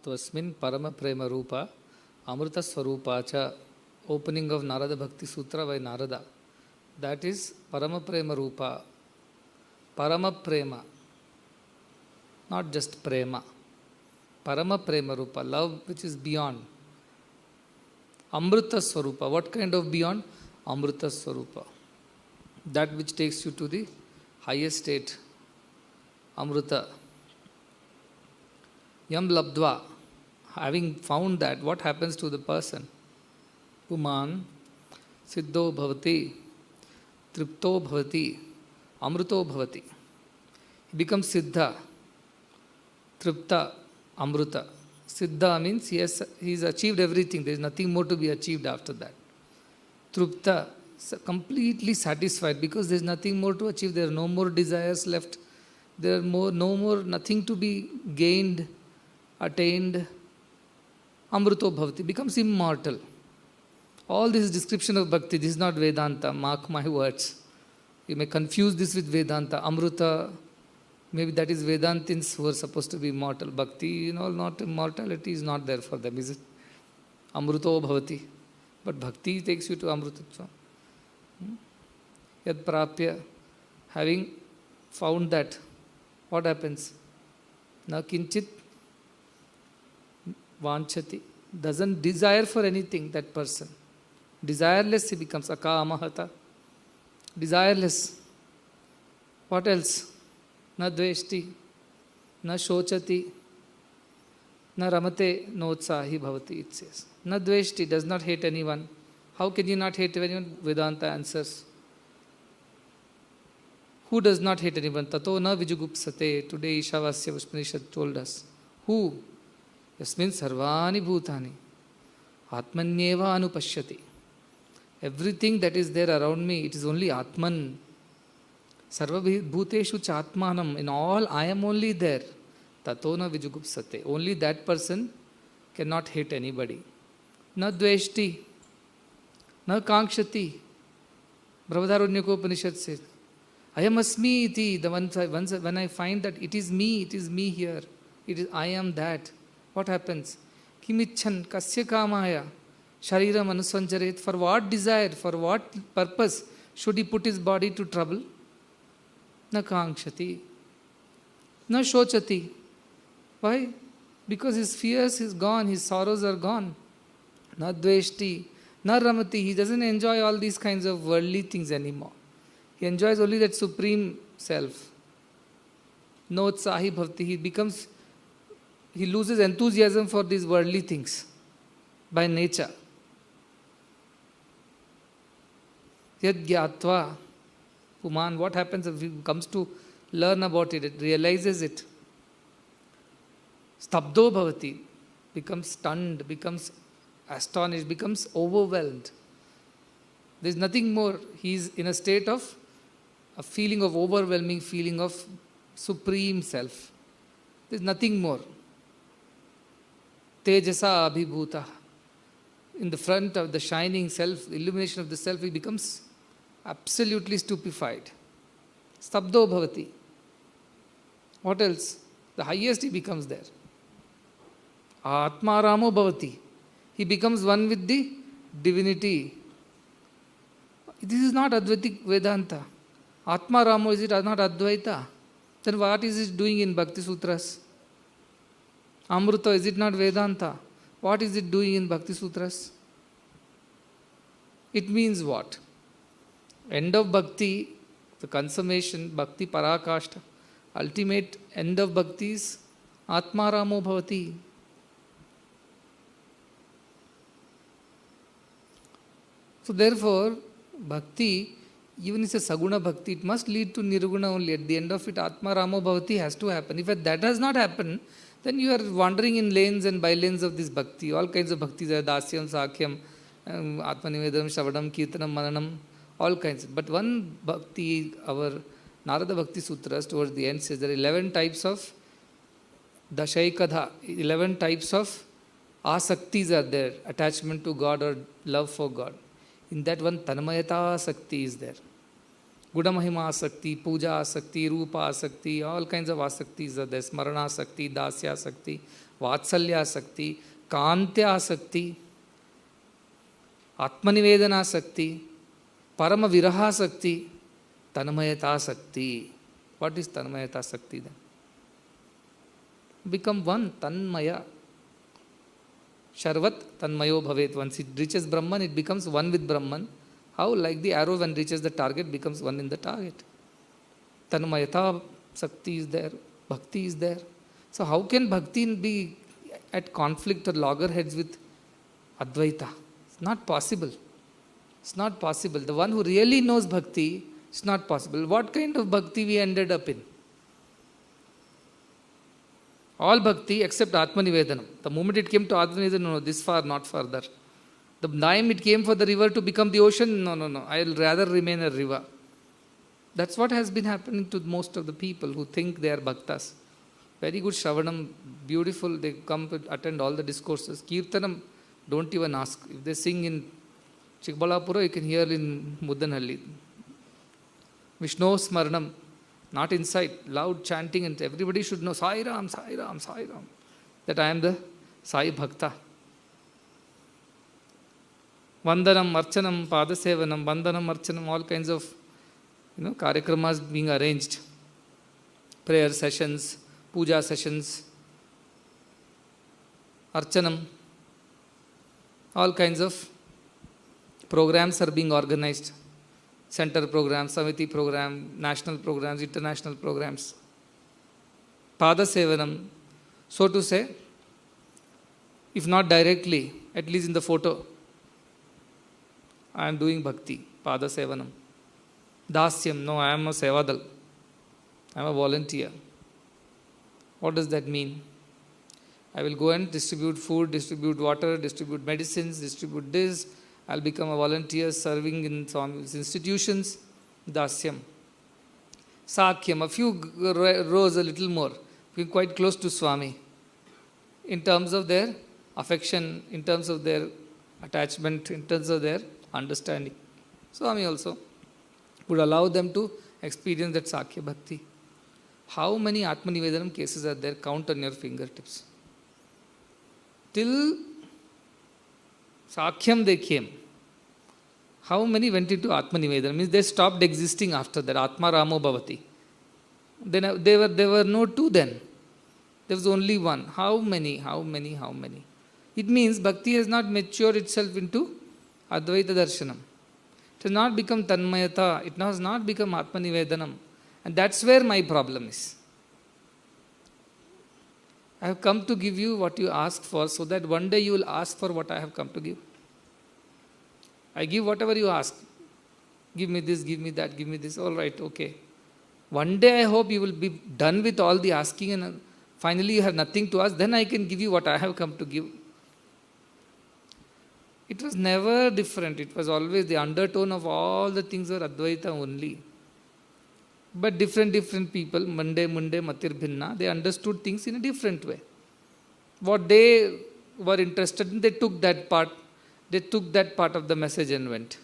Tvasmin Parama Prema Rupa Amrita Swarupa Cha. Opening of Narada Bhakti Sutra by Narada. That is Parama Prema Rupa. Parama Prema. Not just Prema. Parama Prema Rupa. Love which is beyond. Amrita Swarupa. What kind of beyond? Amrita Swarupa. That which takes you to the highest state. Amrita. Yam Labdva. Having found that, what happens to the person? Puman Siddho Bhavati Tripto Bhavati Amruto Bhavati. He becomes Siddha. Tripta Amruta. Siddha means he's achieved everything. There is nothing more to be achieved after that. Tripta, completely satisfied because there is nothing more to achieve. There are no more desires left. There are nothing to be gained, attained. Amruto Bhavati becomes immortal. All this description of bhakti, this is not Vedanta, mark my words. You may confuse this with Vedanta. Amruta, maybe that is Vedantins who are supposed to be immortal. Bhakti, not immortality is not there for them, is it? Amruto Bhavati. But bhakti takes you to Amrutatva. Yad Prapya, having found that, what happens? Na kinchit vanchati. Doesn't desire for anything, that person. Desireless he becomes. Akamahata. Desireless. What else? Na dveshti. Na shochati. Na ramate notsahi bhavati, it says. Na dveshti, does not hate anyone. How can you not hate anyone? Vedanta answers. Who does not hate anyone? Tato na vijugupsate. Today Ishavasya Upanishad told us. Who? Yasmin sarvani bhutani. Atmanyeva anupashyati. Everything that is there around me, it is only Atman. Sarva bhuteshu chatmanam. In all, I am only there. Tato na vijugupsate. Only that person cannot hate anybody. Na dveshti. Na kankshati. Brahadarunyaka Upanishad says, Ayam asmi iti. When I find that it is me here. I am that. What happens? Kimichan kasya kamaya. Shariram anusanjaret. For what desire, for what purpose should he put his body to trouble? Na kankshati. Na shochati. Why? Because his fears is gone, his sorrows are gone. Na dveshti. Na ramati. He doesn't enjoy all these kinds of worldly things anymore. He enjoys only that supreme self. No utsahi bhavati. He loses enthusiasm for these worldly things by nature. Yad gyatva. Puman, what happens if he comes to learn about it, it realizes it. Stabdo bhavati. Becomes stunned, becomes astonished, becomes overwhelmed. There is nothing more. He is in a state of a feeling of overwhelming feeling of supreme self. There is nothing more. Tejasa abhibhuta. In the front of the shining self, the illumination of the self, he becomes absolutely stupefied. Stabdo bhavati. What else? The highest he becomes there. Atma ramo bhavati. He becomes one with the divinity. This is not Advaitic Vedanta. Atma ramo, is it not Advaita? Then what is it doing in Bhakti Sutras? Amruta, is it not Vedanta? What is it doing in Bhakti Sutras? It means what? End of Bhakti, the consummation, Bhakti Parakashta, ultimate end of Bhakti is Atma Ramo Bhavati. So therefore, Bhakti, even if it's a Saguna Bhakti, it must lead to Nirguna only. At the end of it, Atma Ramo Bhavati has to happen. If that does not happen, then you are wandering in lanes and by-lanes of this Bhakti. All kinds of Bhaktis are Dasyam, Sakhyam, Atmanivedam, Shavadam, Kirtanam, Mananam, all kinds. But one Bhakti, our Narada Bhakti Sutras towards the end says there are 11 types of Dashaikadha, 11 types of asaktis are there, attachment to God or love for God. In that one, Tanmayata Asakti is there. Gudamahima Asakti, Puja Asakti, Rupa Asakti, all kinds of Asaktis are there. Smarana Asakti, Dasya Asakti, वात्सल्यासक्ति, कांत्यासक्ति, आत्मनिवेदनासक्ति, परम विरहासक्ति, tanmayataasakti. What is tanmayataasakti then? Become one, tanmaya. Sharvat tanmayo bhavet. Once it reaches Brahman, it becomes one with Brahman. How? Like the arrow when reaches the target, becomes one in the target. Tanmayata sakti is there, bhakti is there. So how can bhakti be at conflict or loggerheads with Advaita? It's not possible. It's not possible. The one who really knows bhakti, it's not possible. What kind of bhakti we ended up in? All bhakti except Atmanivedanam. The moment it came to Atmanivedanam, no, this far, not further. The time it came for the river to become the ocean, no. I will rather remain a river. That's what has been happening to most of the people who think they are bhaktas. Very good Shravanam, beautiful. They come to attend all the discourses. Kirtanam, don't even ask. If they sing in Chikbalapura, you can hear in Muddanhalli. Vishnu Smaranam, not inside, loud chanting, and everybody should know Sai Ram, Sai Ram, Sai Ram. That I am the Sai Bhakta. Vandanam, Archanam, Padasevanam, Vandanam, Archanam, all kinds of karyakramas being arranged. Prayer sessions, puja sessions, Archanam, all kinds of programs are being organized. Center programs, Samiti program, national programs, international programs. Pada Sevanam, so to say, if not directly, at least in the photo, I am doing bhakti, Pada Sevanam. Dasyam, no, I am a Sevadal. I am a volunteer. What does that mean? I will go and distribute food, distribute water, distribute medicines, distribute this. I'll become a volunteer serving in some institutions. Dasyam. Sakyam, a few rows, a little more. Being quite close to Swami. In terms of their affection, in terms of their attachment, in terms of their understanding. Swami also would allow them to experience that Sakya Bhakti. How many Atmanivedanam cases are there? Count on your fingertips. Till Sakyam they came. How many went into Atmanivedanam? Means they stopped existing after that. Atma Ramo Bhavati. Then there were no two then. There was only one. How many? It means Bhakti has not matured itself into Advaita Darshanam. It has not become Tanmayata. It has not become Atmanivedanam. And that's where my problem is. I have come to give you what you asked for so that one day you will ask for what I have come to give. I give whatever you ask. Give me this, give me that, give me this. All right, okay. One day I hope you will be done with all the asking and finally you have nothing to ask. Then I can give you what I have come to give. It was never different. It was always the undertone of all the things were Advaita only. But different people, Mande, Matir Bhinna, they understood things in a different way. What they were interested in, they took that part of the message and went.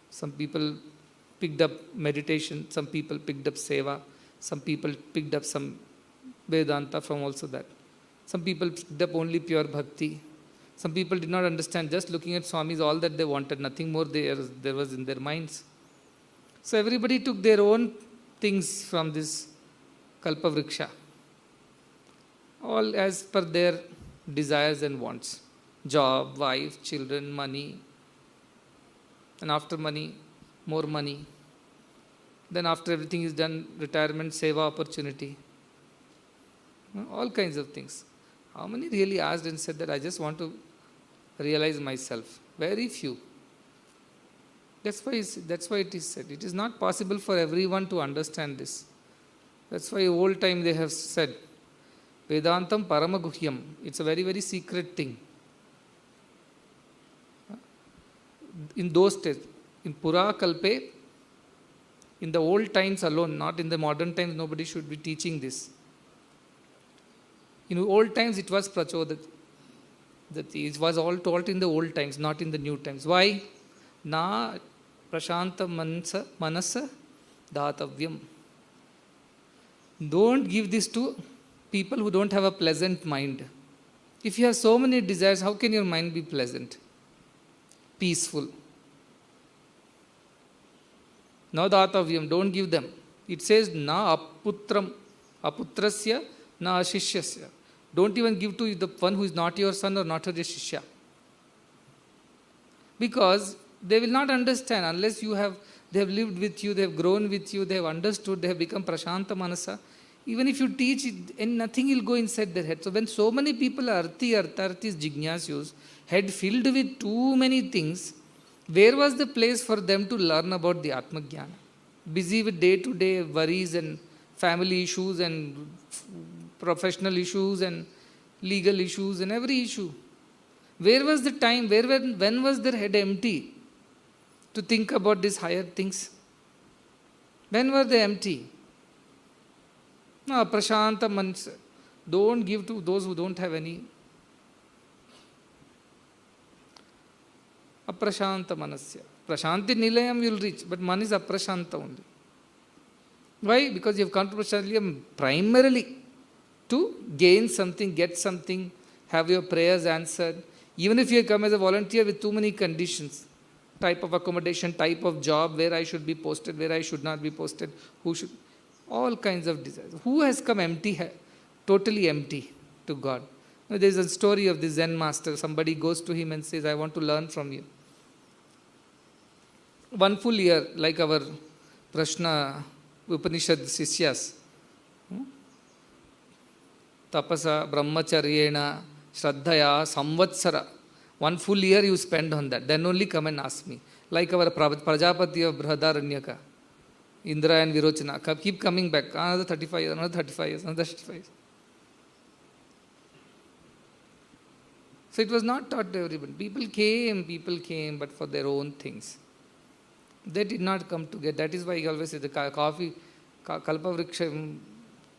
Some people picked up meditation, some people picked up seva, some people picked up some Vedanta from also that. Some people picked up only pure bhakti. Some people did not understand, just looking at Swami is all that they wanted, nothing more there was in their minds. So everybody took their own things from this Kalpavriksha, all as per their desires and wants. Job, wife, children, money, and after money, more money. Then after everything is done, retirement, seva opportunity. All kinds of things. How many really asked and said that I just want to realize myself? Very few. That's why it is said. It is not possible for everyone to understand this. That's why old time they have said, Vedantam Paramaguhyam. It's a very, very secret thing. In those days, in Pura Kalpe, in the old times alone, not in the modern times, nobody should be teaching this. In old times, it was prachodat. It was all taught in the old times, not in the new times. Why? Na prashanta manasa datavyam. Don't give this to people who don't have a pleasant mind. If you have so many desires, how can your mind be pleasant, peaceful? No datavyam, don't give them. It says, na aputram, aputrasya, na ashishyasya. Don't even give to the one who is not your son or not your shishya. Because they will not understand unless they have lived with you, they have grown with you, they have understood, they have become prashanta manasa. Even if you teach, and nothing will go inside their head. So when so many people are arthis, jignasyus, head filled with too many things, where was the place for them to learn about the Atma Jnana? Busy with day-to-day worries and family issues and professional issues and legal issues and every issue. Where was the time, when was their head empty to think about these higher things? When were they empty? No, prashanta manasa. Don't give to those who don't have any. Aprashanta manasya. Prashanti nilayam you will reach, but man is aprashanta only. Why? Because you have come to Prashanti primarily to gain something, get something, have your prayers answered. Even if you come as a volunteer with too many conditions, type of accommodation, type of job, where I should be posted, where I should not be posted, who should, all kinds of desires. Who has come empty, totally empty to God? There is a story of the Zen master. Somebody goes to him and says, I want to learn from you. 1 full year, like our Prashna Upanishad Sishyas. Tapasa, Brahmacharyena, Shraddhaya, Samvatsara. 1 full year you spend on that. Then only come and ask me. Like our Prajapati of Brihadaranyaka. Indra and Virochana. Keep coming back. Another 35 years, another 35 years, another 35 years. So it was not taught to everybody. People came, but for their own things. They did not come together. That is why I always say the coffee, Kalpavriksha,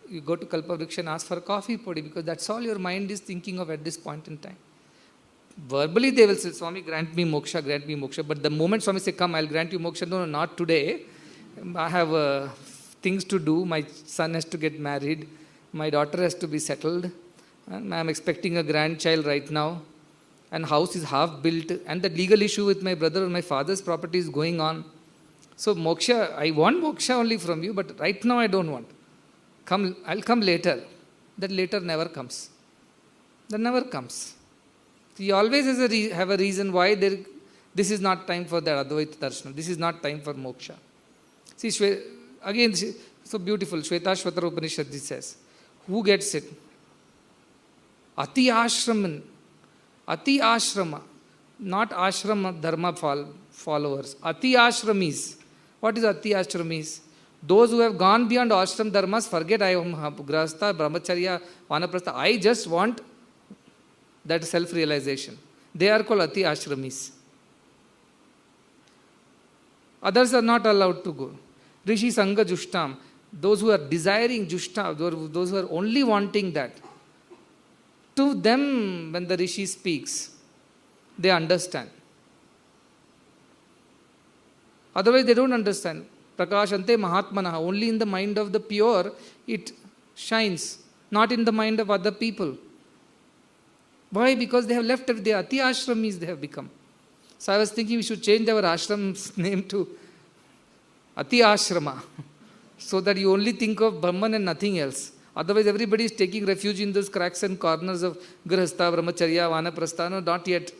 you go to Kalpavriksha and ask for a coffee podi, because that's all your mind is thinking of at this point in time. Verbally they will say, Swami, grant me moksha. But the moment Swami say, come, I'll grant you moksha. No, not today. I have things to do. My son has to get married. My daughter has to be settled. And I am expecting a grandchild right now. And house is half built. And the legal issue with my brother and my father's property is going on. So moksha, I want moksha only from you, but right now I don't want. I'll come later. That later never comes. That never comes. He always have a reason why this is not time for that Advaita Darshana. This is not time for moksha. See, again, so beautiful. Shvetashvatara Upanishad says, who gets it? Ati ashraman. Ati ashrama. Not ashrama dharma followers. Ati ashramis. What is Ati ashramis? Those who have gone beyond ashram dharmas, forget I am grahastha, brahmacharya, vanaprastha. I just want that self-realization. They are called Ati ashramis. Others are not allowed to go. Rishi Sangha Jushtam. Those who are desiring Jushta, those who are only wanting that. To them, when the Rishi speaks, they understand. Otherwise, they don't understand. Prakashante Mahatmanaha. Only in the mind of the pure, it shines. Not in the mind of other people. Why? Because they have left the Ati Ashramis they have become. So I was thinking we should change our ashram's name to Ati Ashrama. So that you only think of Brahman and nothing else. Otherwise, everybody is taking refuge in those cracks and corners of Grihastha, Brahmacharya, Vanaprastha. No, not yet.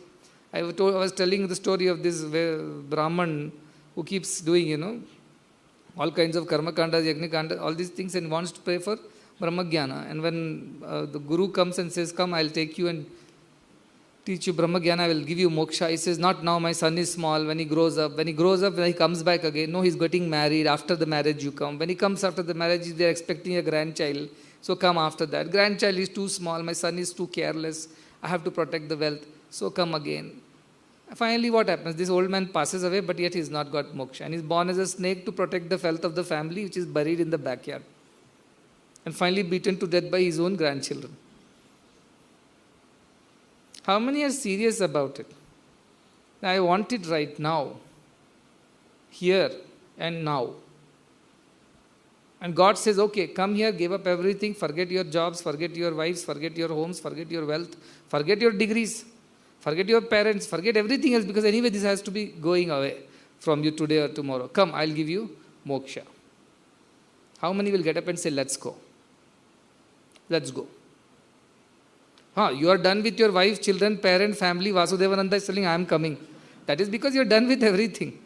I was telling the story of this Brahman who keeps doing, all kinds of karma kandas, yagni kandas, all these things, and wants to pray for Brahmagyana. And when the Guru comes and says, come, I'll take you and teach you Brahmagyana, I will give you moksha. He says, not now, my son is small. When he grows up, when he comes back again, no, he's getting married. After the marriage, you come. When he comes after the marriage, they're expecting a grandchild. So come after that. Grandchild is too small. My son is too careless. I have to protect the wealth. So come again. Finally, what happens? This old man passes away, but yet he's not got moksha. And he's born as a snake to protect the wealth of the family, which is buried in the backyard. And finally beaten to death by his own grandchildren. How many are serious about it? I want it right now. Here and now. And God says, okay, come here, give up everything, forget your jobs, forget your wives, forget your homes, forget your wealth, forget your degrees, forget your parents, forget everything else, because anyway this has to be going away from you today or tomorrow. Come, I'll give you moksha. How many will get up and say, let's go? Let's go. You are done with your wife, children, parent, family. Vasudevananda is telling, I am coming. That is because you are done with everything.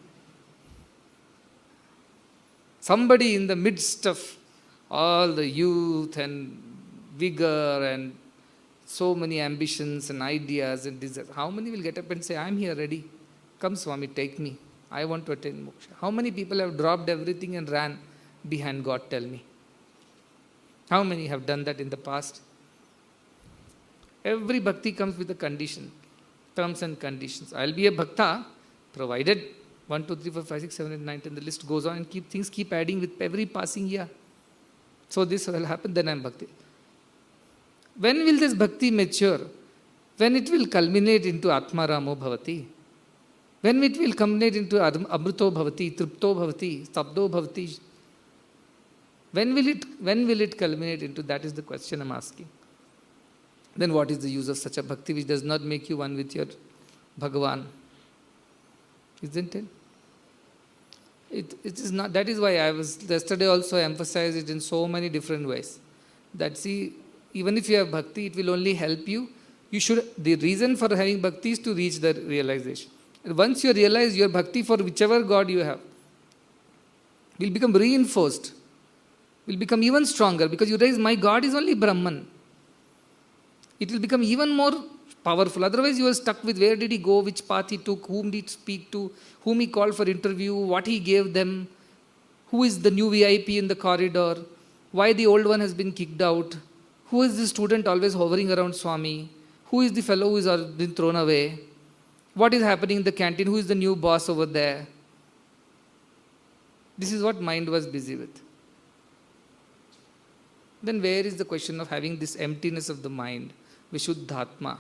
Somebody in the midst of all the youth and vigor and so many ambitions and ideas and desires, how many will get up and say, I am here ready. Come Swami, take me. I want to attain moksha. How many people have dropped everything and ran behind God, tell me? How many have done that in the past? Every bhakti comes with a condition, terms and conditions. I'll be a bhakta, provided 1, 2, 3, 4, 5, 6, 7, 8, 9, 10, the list goes on, and things keep adding with every passing year. So this will happen, then I'm bhakti. When will this bhakti mature? When it will culminate into Atma Ramo Bhavati. When it will culminate into Amrito Bhavati, Tripto Bhavati, Stabdo Bhavati. When will it culminate into? That is the question I'm asking. Then what is the use of such a bhakti which does not make you one with your Bhagavan? Isn't it? It is not. That is why I was yesterday also emphasized it in so many different ways. That see, even if you have bhakti, it will only help you. The reason for having bhakti is to reach the realization. And once you realize your bhakti for whichever God you have, will become reinforced, will become even stronger, because you realize my God is only Brahman. It will become even more powerful. Otherwise, you are stuck with where did he go, which path he took, whom did he speak to, whom he called for interview, what he gave them, who is the new VIP in the corridor, why the old one has been kicked out, who is the student always hovering around Swami, who is the fellow who has been thrown away, what is happening in the canteen, who is the new boss over there. This is what mind was busy with. Then where is the question of having this emptiness of the mind, Vishuddhatma,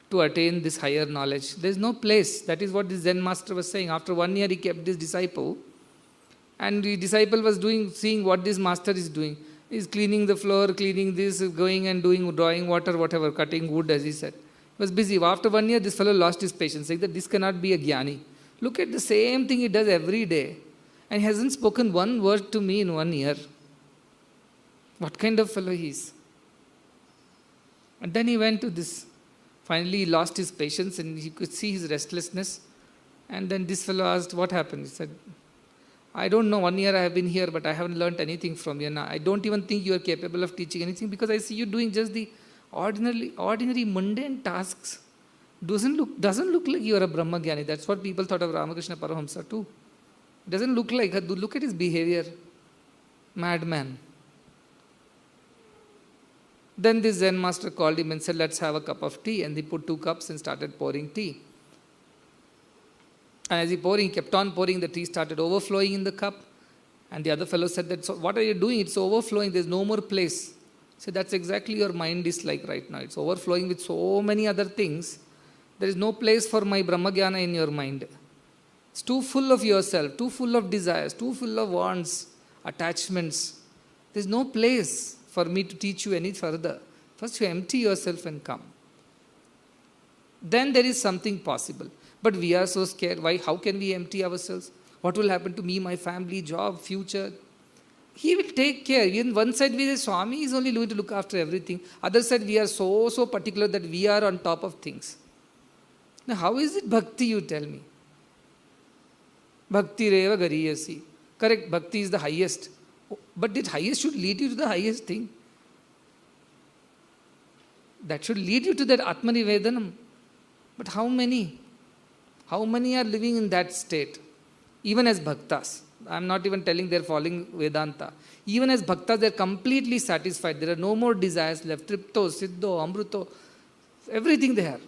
to attain this higher knowledge? There is no place. That is what the Zen master was saying. After 1 year, he kept this disciple, and the disciple was seeing what this master is doing. He is cleaning the floor, cleaning this, going and doing, drawing water, whatever, cutting wood, as he said. He was busy. After 1 year, this fellow lost his patience, saying that this cannot be a jnani. Look at the same thing he does every day, and he hasn't spoken one word to me in 1 year. What kind of fellow he is? And then he went to this. Finally, he lost his patience and he could see his restlessness. And then this fellow asked, what happened? He said, I don't know, 1 year I have been here, but I haven't learned anything from you. Now, I don't even think you are capable of teaching anything, because I see you doing just the ordinary mundane tasks. Doesn't look like you are a Brahmagyani. That's what people thought of Ramakrishna Paramahamsa too. Doesn't look like her. Look at his behavior. Madman. Then this Zen master called him and said, let's have a cup of tea. And he put 2 cups and started pouring tea. And as he kept on pouring, the tea started overflowing in the cup. And the other fellow said, so what are you doing? It's overflowing. There's no more place. He said, that's exactly your mind is like right now. It's overflowing with so many other things. There is no place for my Brahmagyana in your mind. It's too full of yourself, too full of desires, too full of wants, attachments. There's no place for me to teach you any further. First you empty yourself and come. Then there is something possible. But we are so scared. Why? How can we empty ourselves? What will happen to me, my family, job, future? He will take care. In one side we say Swami is only going to look after everything. Other side we are so particular that we are on top of things. Now how is it bhakti, you tell me? Bhakti reva gariyasi. Correct, bhakti is the highest. But that highest should lead you to the highest thing. That should lead you to that Atmanivedanam. But how many? How many are living in that state? Even as bhaktas. I am not even telling they are following Vedanta. Even as bhaktas, they are completely satisfied. There are no more desires left. Tripto, Siddho, Amruto, everything they have.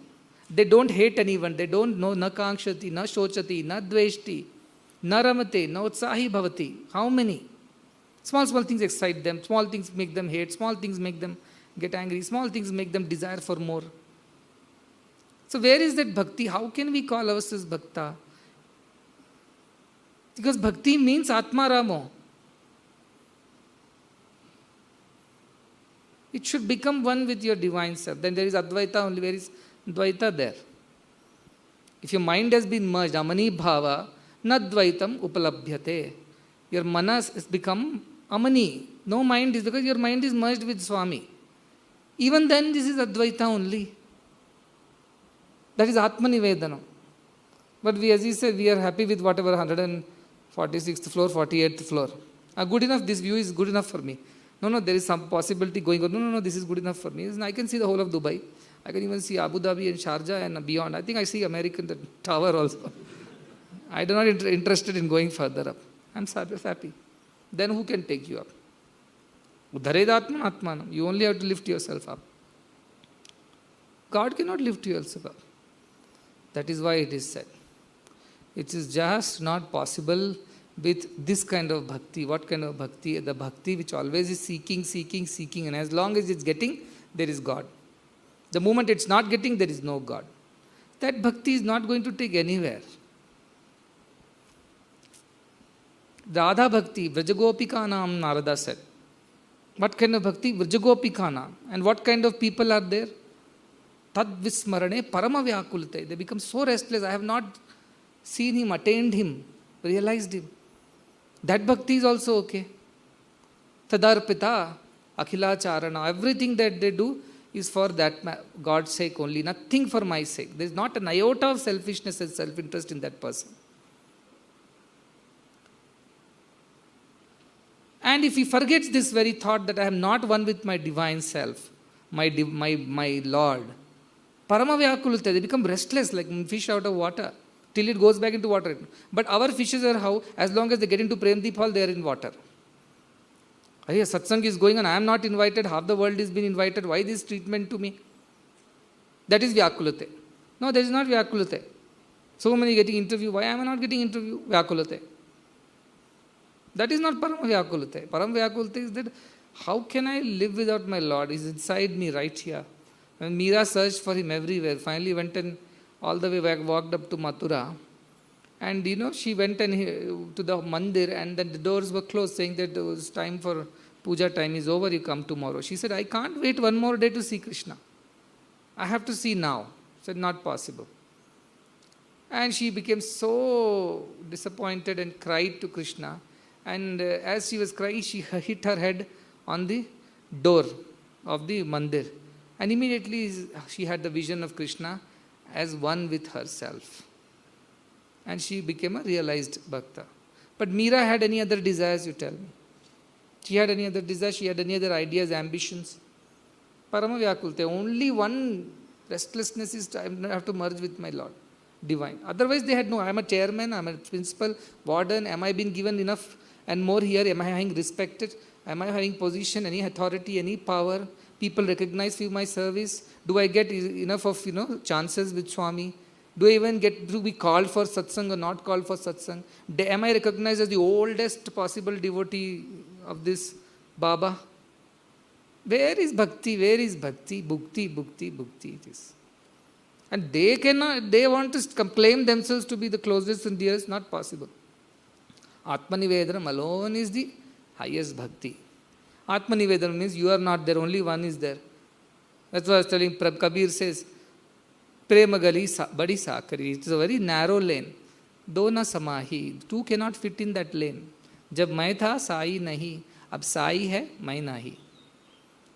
They don't hate anyone. They don't know na kankshati, na shochati, na dveshti, na ramate, na utsahi bhavati. How many? Small things excite them. Small things make them hate. Small things make them get angry. Small things make them desire for more. So where is that bhakti? How can we call ourselves bhakta? Because bhakti means Atma Ramo. It should become one with your divine self. Then there is Advaita only. Where is Dvaita there? If your mind has been merged, Amani Bhava, Nadvaitam Upalabhyate. Your manas has become Amani. No mind is, because your mind is merged with Swami. Even then, this is Advaita only. That is Atmanivedana. But we, as he said, we are happy with whatever 146th floor, 48th floor. Good enough, this view is good enough for me. No, there is some possibility going on. No, this is good enough for me. I can see the whole of Dubai. I can even see Abu Dhabi and Sharjah and beyond. I think I see American the tower also. I do not interested in going further up. I'm happy. Then who can take you up? Udharedatman atmanam. You only have to lift yourself up. God cannot lift yourself up. That is why it is said. It is just not possible with this kind of bhakti. What kind of bhakti? The bhakti which always is seeking, and as long as it's getting, there is God. The moment it's not getting, there is no God. That bhakti is not going to take anywhere. Radha Bhakti, Vrajagopikanam, Narada said. What kind of bhakti? Vrajagopikanam. And what kind of people are there? Tad Vismarane Parama Vyakulte. They become so restless. I have not seen him, attained him, realized him. That bhakti is also okay. Tadarpita, Akhilacharana. Everything that they do is for that God's sake only, nothing for my sake. There is not an iota of selfishness and self-interest in that person. And if he forgets this very thought that I am not one with my divine self, my Lord, Paramavyakulate, they become restless like fish out of water till it goes back into water. But our fishes are how? As long as they get into Premdeep Hall, they are in water. Satsang is going on, I am not invited, half the world is being invited, why this treatment to me? That is Vyakulate. No, that is not Vyakulate. So many getting interview, why am I not getting interview? Vyakulate. That is not Param Vyakulate. Param Vyakulate is that how can I live without my Lord? He's inside me right here. When Meera searched for him everywhere, finally went and all the way back, walked up to Mathura. And she went and to the mandir, and then the doors were closed, saying that it was time for puja time is over, you come tomorrow. She said, I can't wait one more day to see Krishna. I have to see now. Said, not possible. And she became so disappointed and cried to Krishna. And as she was crying, she hit her head on the door of the mandir. And immediately she had the vision of Krishna as one with herself. And she became a realized bhakta. But Meera had any other desires, you tell me? She had any other desires? She had any other ideas, ambitions? Parama Vyakulte, only one restlessness is I have to merge with my Lord, divine. Otherwise they had no, I am a chairman, I am a principal, warden, am I being given enough and more here? Am I having respected? Am I having position, any authority, any power? People recognize my service? Do I get enough of chances with Swami? Do I even get to be called for satsang or not called for satsang? Am I recognized as the oldest possible devotee of this Baba? Where is bhakti? Where is bhakti? Bhukti, bhukti, bhukti it is. And they want to claim themselves to be the closest and dearest, not possible. Atmanivedanam alone is the highest bhakti. Atmanivedanam means you are not there, only one is there. That's what I was telling, Kabir says, Prema gali badi sakari. It is a very narrow lane. Do na samahi. Two cannot fit in that lane. Jab main tha, sai nahi. Ab sai hai, main nahi.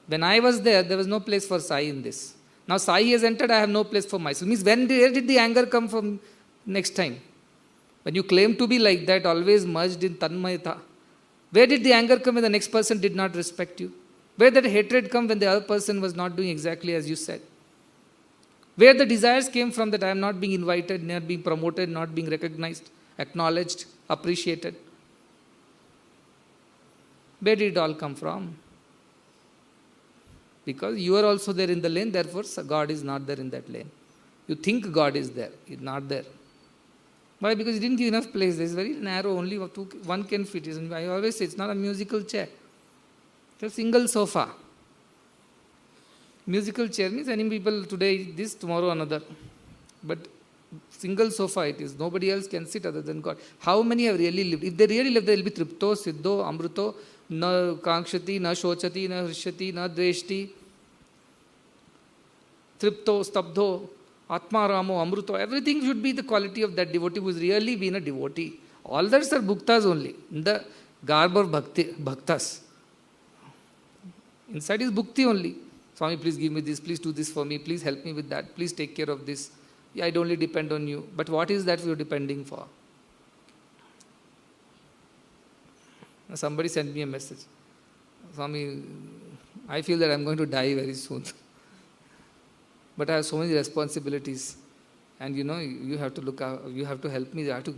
When I was there was no place for sai in this. Now sai has entered, I have no place for myself. Means where did the anger come from next time? When you claim to be like that, always merged in tanmayata. Where did the anger come when the next person did not respect you? Where did hatred come when the other person was not doing exactly as you said? Where the desires came from that I am not being invited, not being promoted, not being recognized, acknowledged, appreciated. Where did it all come from? Because you are also there in the lane, therefore God is not there in that lane. You think God is there, He is not there. Why? Because He didn't give enough place. It's very narrow, only one can fit. I always say it's not a musical chair. It's a single sofa. Musical chair means any people today this, tomorrow another. But single sofa it is. Nobody else can sit other than God. How many have really lived? If they really lived, they will be tripto, siddho, amruto, na kankshati, na shochati, na hrishyati, na dveshti, tripto, stabdho, atma ramo, amruto. Everything should be the quality of that devotee who has really been a devotee. All others are bhuktas only, in the garb of bhaktas. Inside is bhukti only. Swami, please give me this, please do this for me, please help me with that, please take care of this. Yeah, I only depend on you. But what is that we are depending for? Somebody sent me a message. Swami, I feel that I am going to die very soon. But I have so many responsibilities. And you have to look out, you have to help me. I have to.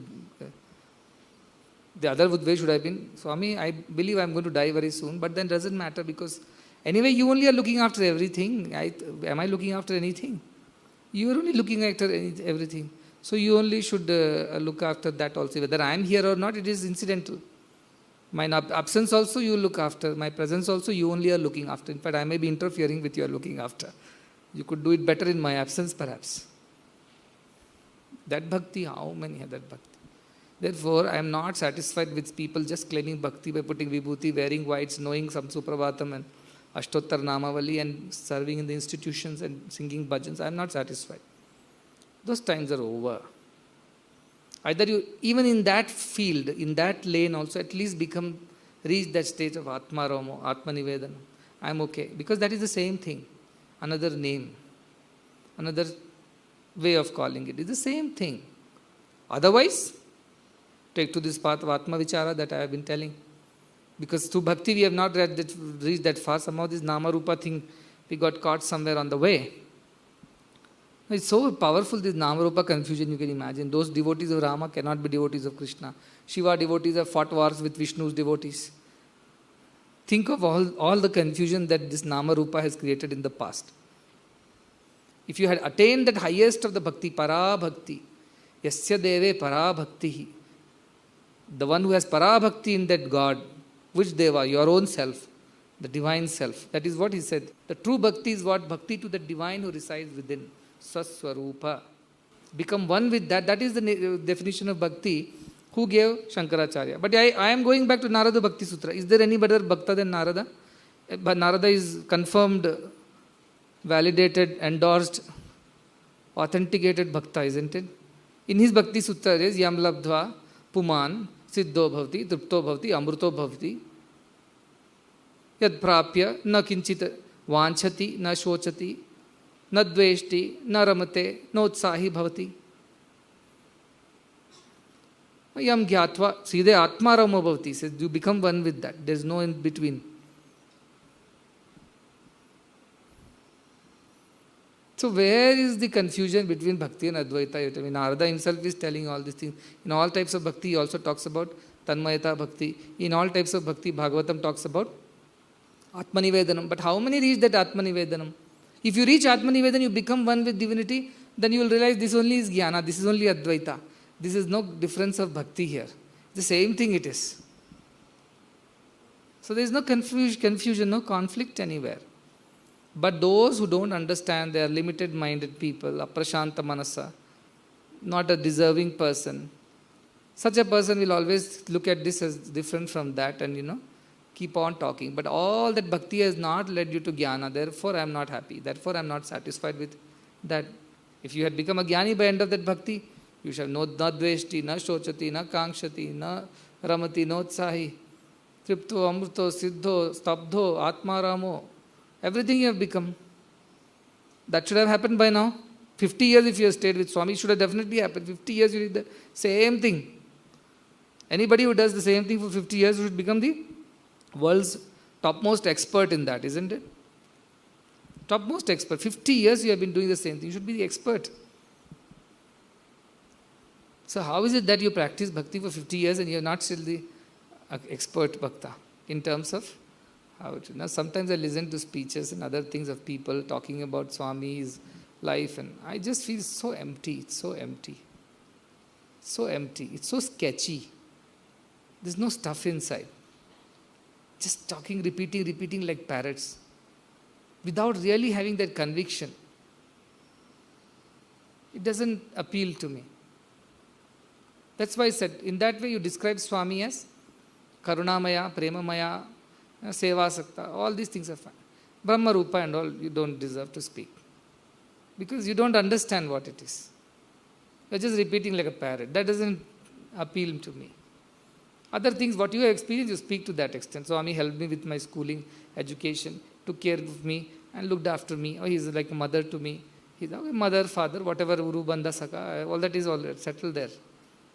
The other way should have been, Swami, I believe I am going to die very soon, but then doesn't matter because anyway you only are looking after everything. Am I looking after anything? You are only looking after everything. So you only should look after that also. Whether I am here or not, it is incidental. My absence also you look after. My presence also you only are looking after. In fact, I may be interfering with your looking after. You could do it better in my absence perhaps. That bhakti, how many have that bhakti? Therefore, I am not satisfied with people just claiming bhakti by putting vibhuti, wearing whites, knowing some Suprabhatam and Ashtottar Namavali and serving in the institutions and singing bhajans. I am not satisfied. Those times are over. Either you, even in that field, in that lane also, at least reach that stage of Atma Ramo, Atma Nivedana. I am okay. Because that is the same thing. Another name. Another way of calling it. It's the same thing. Otherwise, take to this path of Atma Vichara that I have been telling. Because through bhakti we have not reached that far. Somehow this Nama Rupa thing, we got caught somewhere on the way. It's so powerful, this Nama Rupa confusion you can imagine. Those devotees of Rama cannot be devotees of Krishna. Shiva devotees have fought wars with Vishnu's devotees. Think of all the confusion that this Nama Rupa has created in the past. If you had attained that highest of the bhakti, para bhakti, yasya deve para bhakti, the one who has para bhakti in that God, which deva? Your own self, the divine self. That is what he said. The true bhakti is what? Bhakti to the divine who resides within. Swaswarupa. Become one with that. That is the definition of bhakti. Who gave? Shankaracharya. But I am going back to Narada Bhakti Sutra. Is there any better bhakta than Narada? But Narada is confirmed, validated, endorsed, authenticated bhakta, isn't it? In his Bhakti Sutra it is Yam Labdhva Puman Siddho Bhavati Tripto Bhavati Amruto Bhavati Yad Prapya Na Kinchit Vanchati Na Shochati Na Dveshti Na Ramate Notsahi Bhavati Yam Gyatva Side Atma Rama Bhavati says you become one with that. There is no in between. So where is the confusion between bhakti and Advaita? I mean, Narada himself is telling all these things. In all types of bhakti, he also talks about Tanmayata bhakti. In all types of bhakti, Bhagavatam talks about Atmanivedanam. But how many reach that Atmanivedanam? If you reach Atmanivedanam, you become one with divinity, then you will realize this only is Jnana, this is only Advaita. This is no difference of bhakti here. The same thing it is. So there is no confusion, no conflict anywhere. But those who don't understand, they are limited-minded people, aprashanta manasa, not a deserving person. Such a person will always look at this as different from that and, keep on talking. But all that bhakti has not led you to jnana, therefore I am not happy, therefore I am not satisfied with that. If you had become a jnani by end of that bhakti, you shall know na dveshti, na shochati, na kankshati, na ramati, no utsahi, tripto, amruto, siddho, stabdho, atma ramo. Everything you have become. That should have happened by now. 50 years if you have stayed with Swami, it should have definitely happened. 50 years you did the same thing. Anybody who does the same thing for 50 years should become the world's topmost expert in that, isn't it? Topmost expert. 50 years you have been doing the same thing. You should be the expert. So how is it that you practice bhakti for 50 years and you are not still the expert bhakta in terms of how to? Now sometimes I listen to speeches and other things of people talking about Swami's life and I just feel so empty. It's so empty. So empty. It's so sketchy. There's no stuff inside. Just talking, repeating like parrots without really having that conviction. It doesn't appeal to me. That's why I said, in that way you describe Swami as Karunamaya, Premamaya, Seva Sakta, all these things are fine. Brahma Rupa and all, you don't deserve to speak. Because you don't understand what it is. You're just repeating like a parrot. That doesn't appeal to me. Other things, what you have experienced, you speak to that extent. Swami helped me with my schooling, education, took care of me and looked after me. Oh, he's like a mother to me. He's a mother, father, whatever, Uru, Bandha, Saka, all that is all settled there.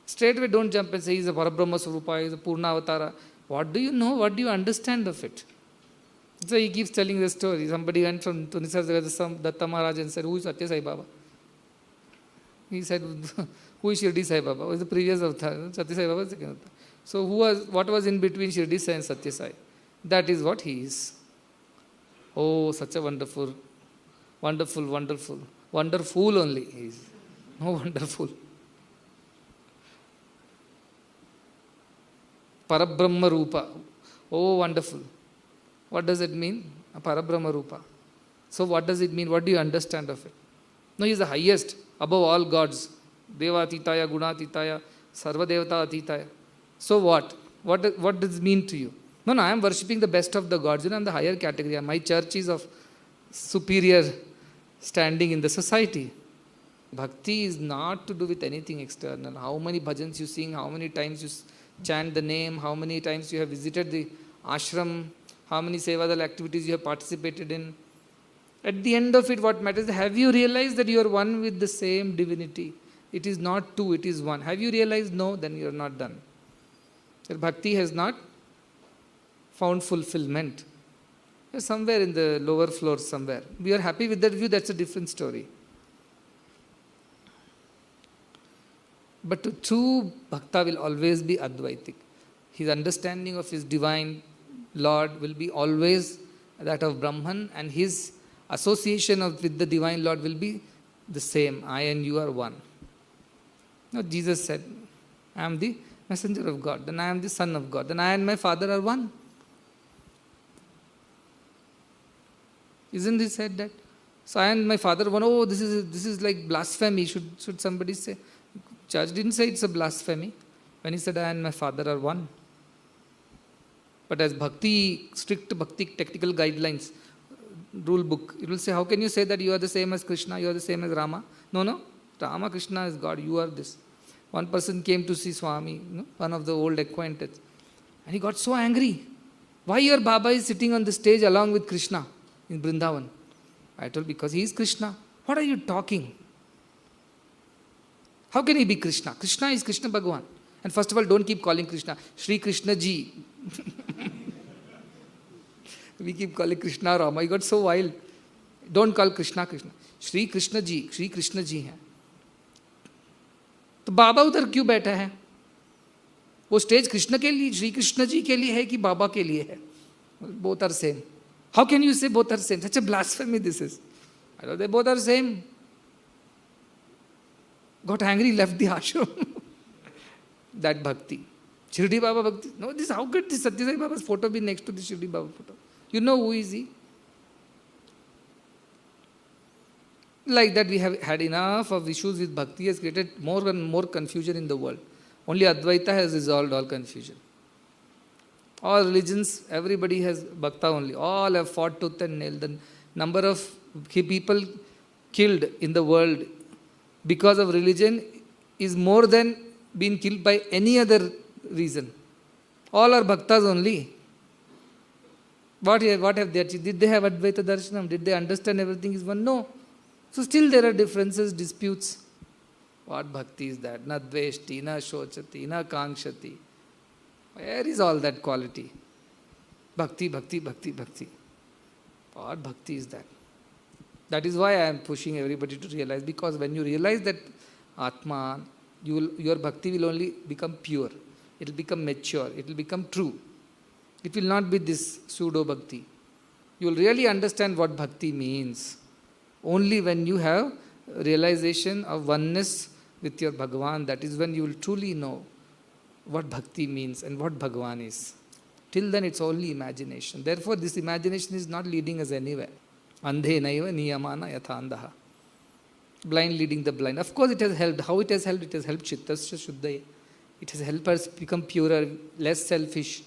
Straight away, don't jump and say he's a Parabrahma Swarupa, he's a Purna Avatara. What do you know? What do you understand of it? So he keeps telling the story. Somebody went from Tunisar Datta Maharaj and said, who is Satya Sai Baba? He said, who is Shirdi Sai Baba? Who is the previous avatar? Satya Sai Baba is the second avatar. So what was in between Shirdi Sai and Satya Sai? That is what he is. Oh, such a wonderful only he is. No wonderful. Parabrahma Rupa. Oh, wonderful. What does it mean? A Parabrahma Rupa. So what does it mean? What do you understand of it? No, he is the highest, above all gods. Deva Atitaya, Guna Atitaya, Sarva Devata Atitaya. So what? What does it mean to you? No, I am worshipping the best of the gods. I am the higher category. My church is of superior standing in the society. Bhakti is not to do with anything external. How many bhajans you sing, how many times you chant the name, how many times you have visited the ashram, how many sevadal activities you have participated in. At the end of it, what matters is, have you realized that you are one with the same divinity? It is not two, it is one. Have you realized? No, then you are not done. Your bhakti has not found fulfillment. Somewhere in the lower floors somewhere. We are happy with that view, that's a different story. But to true bhakta will always be Advaitik. His understanding of his divine Lord will be always that of Brahman, and his association with the divine Lord will be the same. I and you are one. Now Jesus said, I am the messenger of God, then I am the son of God, then I and my Father are one. Isn't he said that? So I and my Father are one. Oh, this is like blasphemy, should somebody say. Church didn't say it's a blasphemy when he said I and my Father are one. But as strict bhakti technical guidelines, rule book, it will say, how can you say that you are the same as Krishna, you are the same as Rama? No. Rama, Krishna is God, you are this. One person came to see Swami, one of the old acquaintances, and he got so angry. Why your Baba is sitting on the stage along with Krishna in Vrindavan? I told, because he is Krishna. What are you talking? How can he be Krishna? Krishna is Krishna Bhagavan. And first of all, don't keep calling Krishna Shri Krishna Ji. We keep calling Krishna Rama. He got so wild. Don't call Krishna Krishna. Shri Krishna Ji hai. तो बाबा उधर क्यों बैठा है? वो stage Krishna के लिए, श्री कृष्ण जी के लिए है कि बाबा के लिए है? Both are same. How can you say both are same? Such a blasphemy this is. I know they both are same. Got angry, left the ashram. That bhakti. Shirdi Baba bhakti. No, how could this Satya Sai Baba's photo be next to the Shirdi Baba photo? You know who is he? Like that we have had enough of issues with bhakti, has created more and more confusion in the world. Only Advaita has resolved all confusion. All religions, everybody has bhakta only. All have fought tooth and nail. The number of people killed in the world because of religion is more than being killed by any other reason. All are bhaktas only. What have they achieved? Did they have Advaita Darshanam? Did they understand everything is one? No. So still there are differences, disputes. What bhakti is that? Na dveshti, na shochati, na kankshati. Where is all that quality? Bhakti, bhakti, bhakti, bhakti. What bhakti is that? That is why I am pushing everybody to realize, because when you realize that Atma, your bhakti will only become pure. It will become mature. It will become true. It will not be this pseudo bhakti. You will really understand what bhakti means only when you have realization of oneness with your Bhagavan. That is when you will truly know what bhakti means and what Bhagavan is. Till then it's only imagination. Therefore this imagination is not leading us anywhere. Andhe naiva niyamana yathandaha. Blind leading the blind. Of course it has helped. How it has helped? It has helped Chittasya Shuddhaya. It has helped us become purer, less selfish,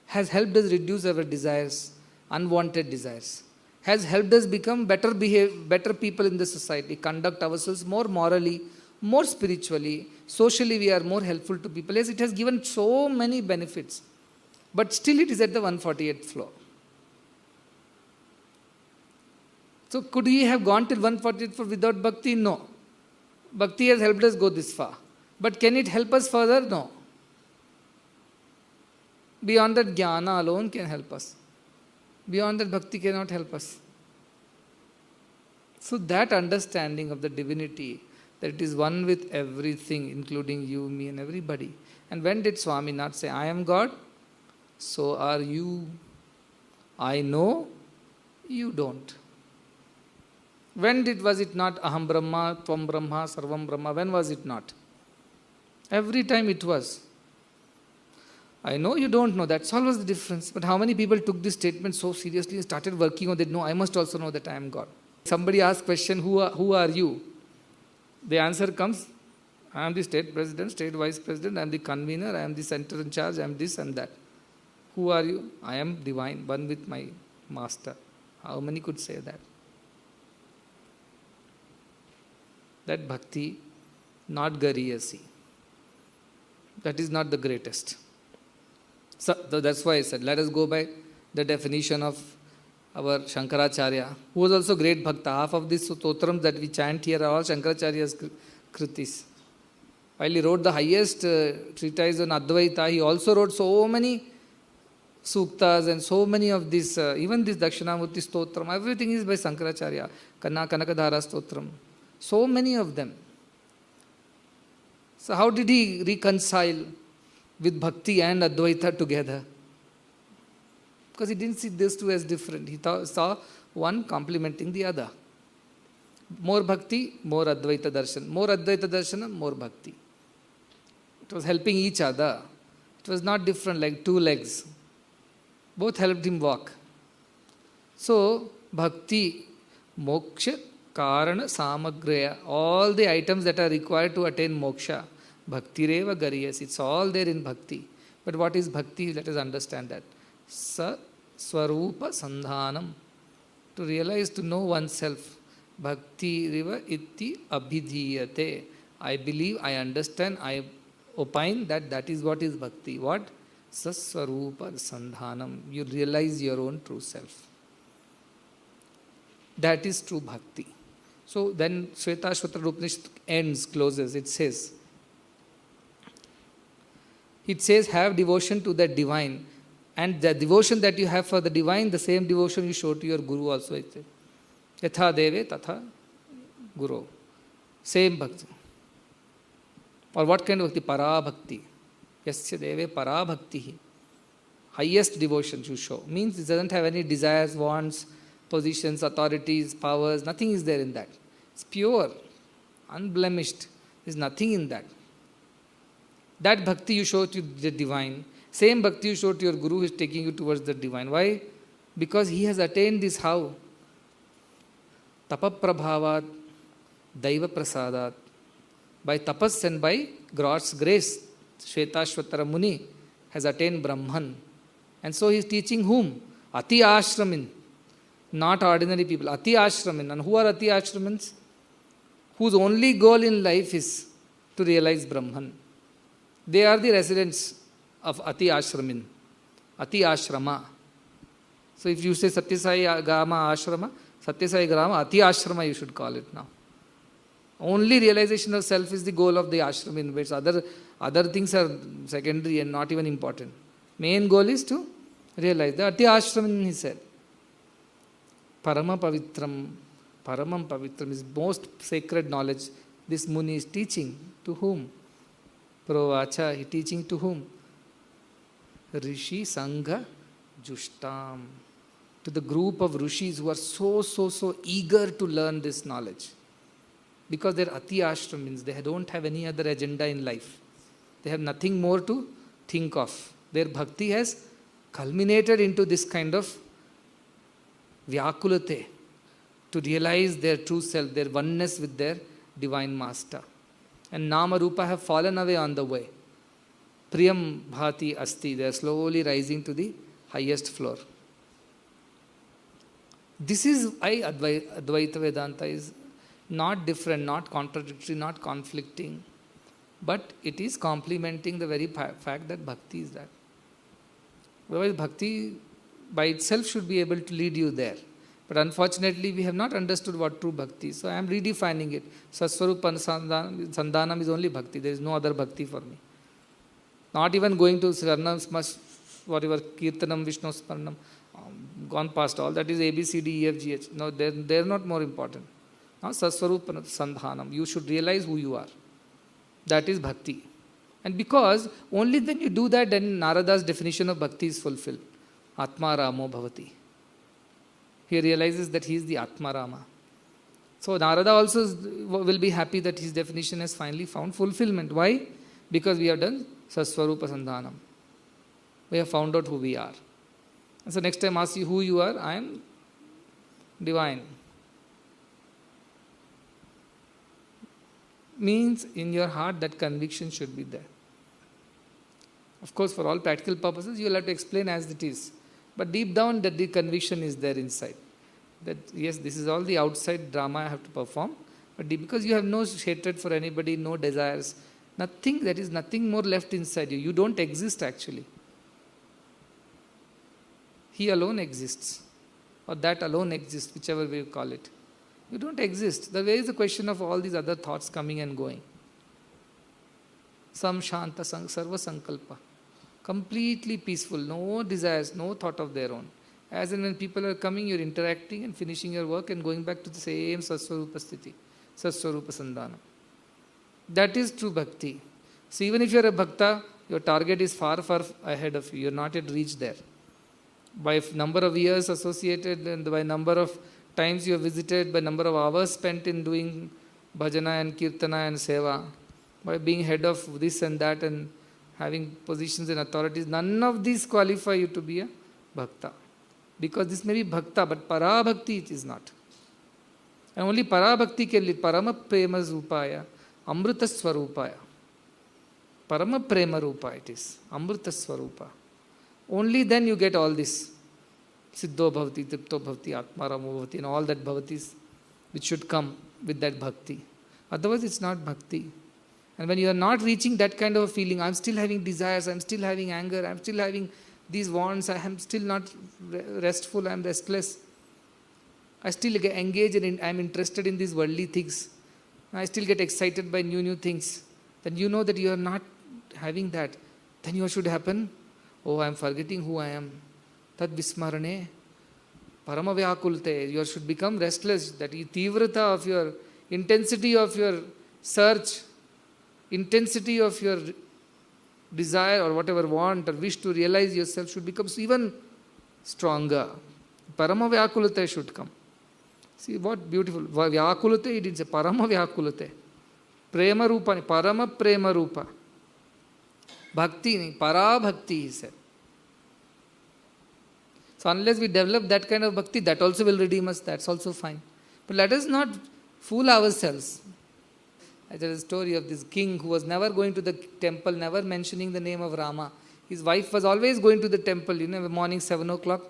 has helped us reduce our desires, unwanted desires, has helped us become better people in the society, conduct ourselves more morally, more spiritually, socially we are more helpful to people. Yes, it has given so many benefits, but still it is at the 148th floor. So could we have gone till 148th floor without bhakti? No. Bhakti has helped us go this far. But can it help us further? No. Beyond that, jnana alone can help us. Beyond that, bhakti cannot help us. So that understanding of the divinity, that it is one with everything, including you, me and everybody. And when did Swami not say, I am God, so are you. I know, you don't. When was it not Aham Brahma, Tvam Brahma, Sarvam Brahma? When was it not? Every time it was. I know, you don't know. That's all was the difference. But how many people took this statement so seriously and started working on it? No, I must also know that I am God. Somebody asks question, who are you? The answer comes, I am the state president, state vice president, I am the convener, I am the center in charge, I am this and that. Who are you? I am divine, one with my master. How many could say that? That bhakti, not gariyasi. That is not the greatest. So that's why I said, let us go by the definition of our Shankaracharya, who was also great bhakta. Half of these stotrams that we chant here are all Shankaracharya's kritis. While he wrote the highest treatise on Advaita, he also wrote so many suktas and so many of these, even this Dakshinamurti stotram, everything is by Shankaracharya, Kanakadhara stotram. So many of them. So how did he reconcile with bhakti and Advaita together? Because he didn't see these two as different. He saw one complementing the other. More bhakti, more Advaita darshan. More Advaita darshan, more bhakti. It was helping each other. It was not different like two legs. Both helped him walk. So, bhakti, moksha, karana, samagraya, all the items that are required to attain moksha, bhakti reva gariyas, it's all there in bhakti. But what is bhakti? Let us understand that. Sa swarupa sandhanam, to realize, to know oneself. Bhakti riva iti abhidhiyate. I believe, I understand, I opine that that is what is bhakti. What? Sa swarupa sandhanam. You realize your own true self. That is true bhakti. So then Shvetashvatara Upanishad ends, closes, it says, have devotion to the divine. And the devotion that you have for the divine, the same devotion you show to your Guru also. Yatha deve tatha Guru. Same bhakti. Or what kind of bhakti? Para bhakti. Yasya deve para bhakti. Highest devotion you show. Means it doesn't have any desires, wants, positions, authorities, powers. Nothing is there in that. It's pure, unblemished. There's nothing in that. That bhakti you show to the divine. Same bhakti you show to your Guru who is taking you towards the divine. Why? Because he has attained this how? Tapaprabhavat, Daiva prasadat. By tapas and by God's grace, Shvetashvatara Muni has attained Brahman. And so he is teaching whom? Ati Ashramin. Not ordinary people. Ati Ashramin. And who are Ati Ashramins? Whose only goal in life is to realize Brahman. They are the residents of Ati Ashramin, Ati Ashrama. So if you say Satyasai Grama Ashrama, Satyasai Grama Ati Ashrama you should call it now. Only realization of self is the goal of the ashram, in which other things are secondary and not even important. Main goal is to realize. The Ati Ashramin, he said. Paramam Pavitram is most sacred knowledge. This Muni is teaching to whom? Provacha, he teaching to whom? Rishi Sangha Jushtam. To the group of rishis who are so eager to learn this knowledge. Because they're Ati Ashramins, they don't have any other agenda in life. They have nothing more to think of. Their bhakti has culminated into this kind of vyakulate, to realize their true self, their oneness with their divine master. And Nama Rupa have fallen away on the way. Priyam bhati asti. They are slowly rising to the highest floor. This is why Advaita Vedanta is not different, not contradictory, not conflicting, but it is complementing the very fact that bhakti is that. Otherwise, bhakti by itself should be able to lead you there. But unfortunately, we have not understood what true bhakti is. So I am redefining it. Saswarupa Sandhanam is only bhakti. There is no other bhakti for me. Not even going to Sarnam, whatever, Kirtanam, Vishnu Smarnam, gone past all. That is A, B, C, D, E, F, G, H. No, they are not more important. Now, Saswarupa Sandhanam. You should realize who you are. That is bhakti. And because only when you do that, then Narada's definition of bhakti is fulfilled. Atma Ramo Bhavati. He realizes that he is the Atma Rama. So Narada also will be happy that his definition has finally found fulfillment. Why? Because we have done Saswarupa Sandhanam. We have found out who we are. And so next time ask you who you are, I am divine. Means in your heart that conviction should be there. Of course, for all practical purposes, you will have to explain as it is. But deep down, that the conviction is there inside. That yes, this is all the outside drama I have to perform. But because you have no hatred for anybody, no desires, nothing, there is nothing more left inside you. You don't exist actually. He alone exists. Or that alone exists, whichever way you call it. You don't exist. There is a question of all these other thoughts coming and going. Sam Shanta Sarva Sankalpa. Completely peaceful, no desires, no thought of their own. As and when people are coming, you're interacting and finishing your work and going back to the same Saswarupa Sthiti, Saswarupa Sandhanam. That is true bhakti. So even if you're a bhakta, your target is far, far ahead of you. You're not yet reached there. By number of years associated and by number of times you have visited, by number of hours spent in doing bhajana and kirtana and seva, by being head of this and that and having positions and authorities, none of these qualify you to be a bhakta. Because this may be bhakta, but parabhakti it is not. And only parabhakti can lead. Parama prema rupaya, amrita swarupaya. Parama prema rupa it is. Amrita swarupa. Only then you get all this. Siddho bhavati, tripto bhavati, atma ramo bhavati, and all that bhavatis which should come with that bhakti. Otherwise it's not bhakti. And when you are not reaching that kind of a feeling, I'm still having desires, I'm still having anger, I'm still having these wants, I am still not restful, I'm restless. I still get engaged and I'm interested in these worldly things. I still get excited by new things. Then you know that you are not having that. Then what should happen? Oh, I'm forgetting who I am. Tad vismarane, paramavyakulte. You should become restless. That tivrata of your, intensity of your search, intensity of your desire or whatever want or wish to realize yourself should become even stronger. Paramavyakulate should come. See what beautiful. Vyakulate, it is a paramavyakulate. Prema rupa, parama prema rupa. Bhakti, para bhakti, he said. So unless we develop that kind of bhakti, that also will redeem us, that's also fine. But let us not fool ourselves. There is a story of this king who was never going to the temple, never mentioning the name of Rama. His wife was always going to the temple, morning 7 o'clock.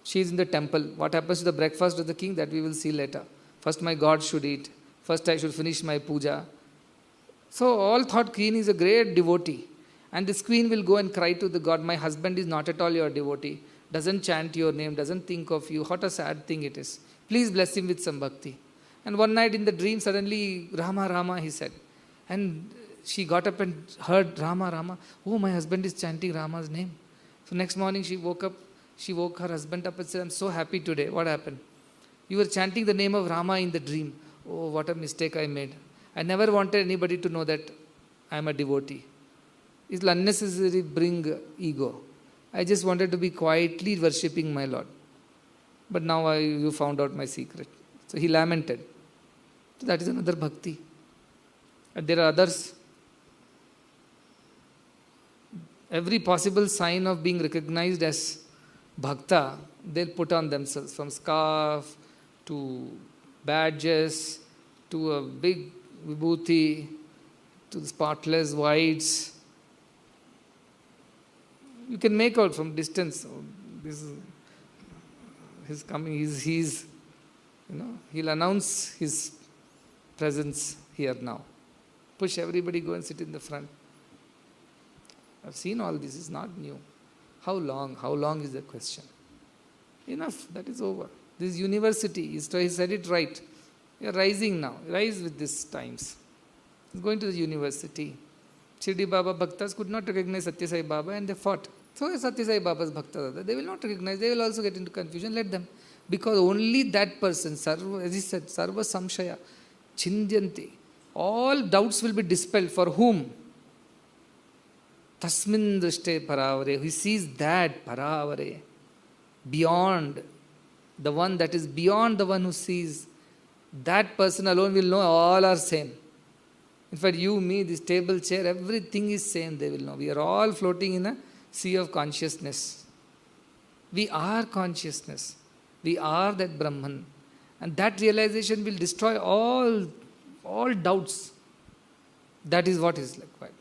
She is in the temple. What happens to the breakfast of the king, that we will see later. First my God should eat. First I should finish my puja. So all thought queen is a great devotee. And this queen will go and cry to the God, my husband is not at all your devotee. Doesn't chant your name, doesn't think of you. What a sad thing it is. Please bless him with some bhakti. And one night in the dream, suddenly, Rama, Rama, he said. And she got up and heard Rama, Rama. Oh, my husband is chanting Rama's name. So next morning she woke her husband up and said, I'm so happy today. What happened? You were chanting the name of Rama in the dream. Oh, what a mistake I made. I never wanted anybody to know that I am a devotee. It will unnecessarily bring ego. I just wanted to be quietly worshipping my Lord. But now you found out my secret. So he lamented. So that is another bhakti. And there are others. Every possible sign of being recognized as bhakta, they'll put on themselves. From scarf to badges to a big vibhuti to the spotless whites You can make out from distance, oh, this is, he's coming, he's, he'll announce his presence here now. Push everybody, go and sit in the front. I've seen all this, it's not new. How long? How long is the question? Enough, that is over. This university, he said it right. You are rising now, rise with these times. He's going to the university. Shirdi Baba Bhaktas could not recognize Satya Sai Baba and they fought. So Satya Sai Baba's Bhaktas, they will not recognize, they will also get into confusion, let them. Because only that person, sarva, as he said, Sarva Samshaya, Chindyanti, all doubts will be dispelled. For whom? Tasmin Drishte Paravare, he sees that Paravare, beyond, the one that is beyond the one who sees, that person alone will know all are same. In fact, you, me, this table, chair, everything is same, they will know. We are all floating in a sea of consciousness. We are consciousness. We are that Brahman. And that realization will destroy all doubts. That is what is required.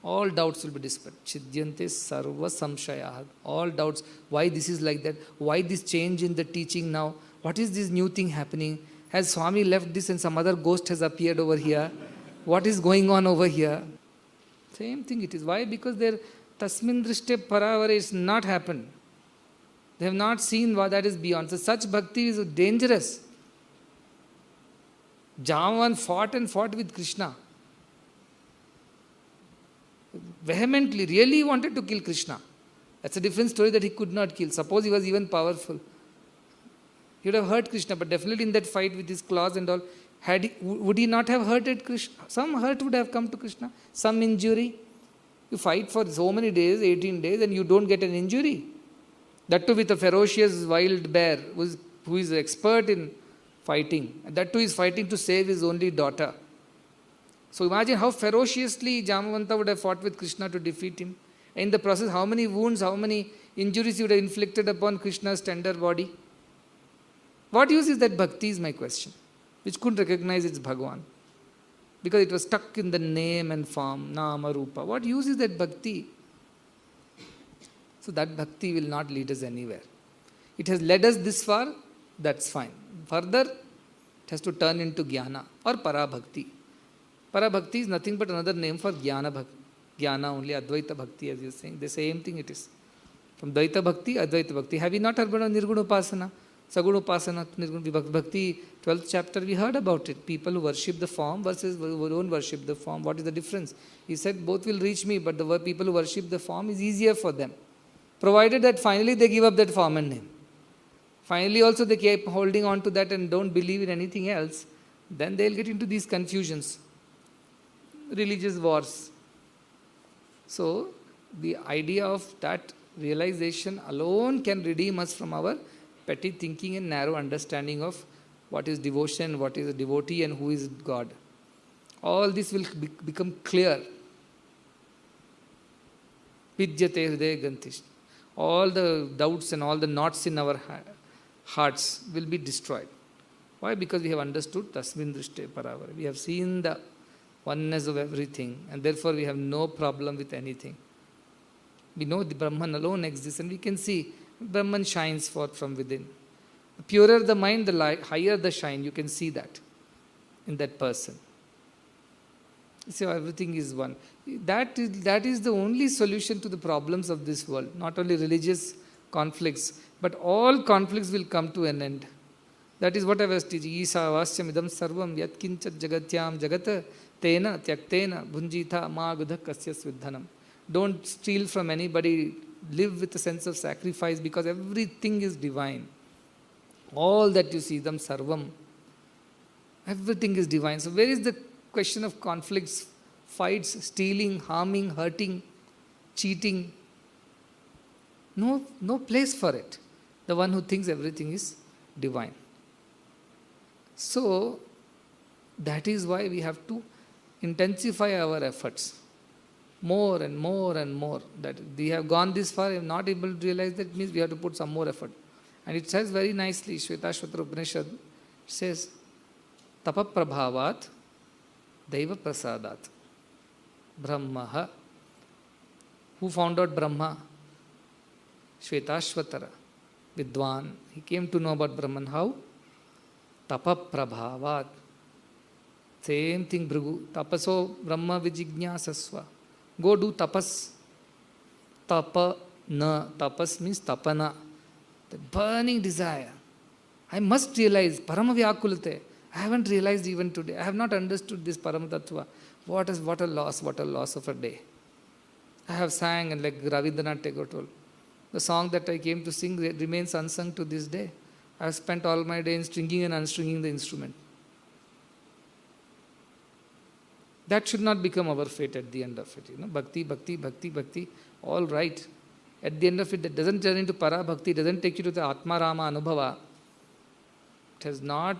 All doubts will be dispelled. Chidyante sarva samshaya. All doubts. Why this is like that? Why this change in the teaching now? What is this new thing happening? Has Swami left this and some other ghost has appeared over here? What is going on over here? Same thing it is. Why? Because their tasmin drishte paravare is not happened. They have not seen what that is beyond. So such bhakti is dangerous. Jamvan fought and fought with Krishna. Vehemently, really wanted to kill Krishna. That's a different story that he could not kill. Suppose he was even powerful. He would have hurt Krishna, but definitely in that fight with his claws and all, would he not have hurted Krishna? Some hurt would have come to Krishna, some injury. You fight for so many days, 18 days, and you don't get an injury. That too with a ferocious wild bear who is expert in fighting. And that too is fighting to save his only daughter. So imagine how ferociously Jamavanta would have fought with Krishna to defeat him. In the process, how many wounds, how many injuries he would have inflicted upon Krishna's tender body. What use is that bhakti is my question, which couldn't recognize its Bhagavan. Because it was stuck in the name and form, Nama, Rupa. What use is that bhakti? So that bhakti will not lead us anywhere. It has led us this far, that's fine. Further, it has to turn into jnana or parabhakti. Parabhakti is nothing but another name for jnana bhakti. Jnana only, Advaita Bhakti as you are saying. The same thing it is. From Dvaita Bhakti, Advaita Bhakti. Have you not heard about Nirguna Upasana? Saguna Upasana, Nirguna Bhakti, 12th chapter, we heard about it. People who worship the form versus who don't worship the form. What is the difference? He said, both will reach me, but the people who worship the form is easier for them. Provided that finally they give up that form and name. Finally also they keep holding on to that and don't believe in anything else. Then they'll get into these confusions. Religious wars. So, the idea of that realization alone can redeem us from our petty thinking and narrow understanding of what is devotion, what is a devotee and who is God. All this will become clear. Vidyate hridaya gantish. All the doubts and all the knots in our hearts will be destroyed. Why? Because we have understood Tasmin Drishte Paravara. We have seen the oneness of everything and therefore we have no problem with anything. We know the Brahman alone exists and we can see Brahman shines forth from within. The purer the mind, the higher the shine. You can see that in that person. So everything is one. That is the only solution to the problems of this world. Not only religious conflicts, but all conflicts will come to an end. That is what I was teaching. Isa vasyam idam sarvam yat kinchat jagatyam jagata tena tyaktena bhunjita ma gudha kasya svidhanam. Don't steal from anybody. Live with a sense of sacrifice because everything is divine. All that you see, them sarvam, everything is divine. So where is the question of conflicts, fights, stealing, harming, hurting, cheating? No place for it. The one who thinks everything is divine. So that is why we have to intensify our efforts. More and more and more. That we have gone this far, and not able to realize that means we have to put some more effort. And it says very nicely, Shvetashvatra Upanishad says, Tapa Prabhavat Daiva Prasadat Brahmaha Who found out Brahma? Shvetashvatara, Vidwan. He came to know about Brahman. How? Tapa prabhavat. Same thing, Bhrigu. Tapaso Brahma vijignyasasva. Go do tapas. Tapa na. Tapas means tapana. The burning desire. I must realize Paramavyakulate. I haven't realized even today. I have not understood this Paramatattva. What a loss of a day. I have sang, and like Rabindranath Tagore told, the song that I came to sing remains unsung to this day. I have spent all my day in stringing and unstringing the instrument. That should not become our fate at the end of it. Bhakti, bhakti, bhakti, bhakti, all right. At the end of it, that doesn't turn into para bhakti, doesn't take you to the Atma Rama Anubhava. It has not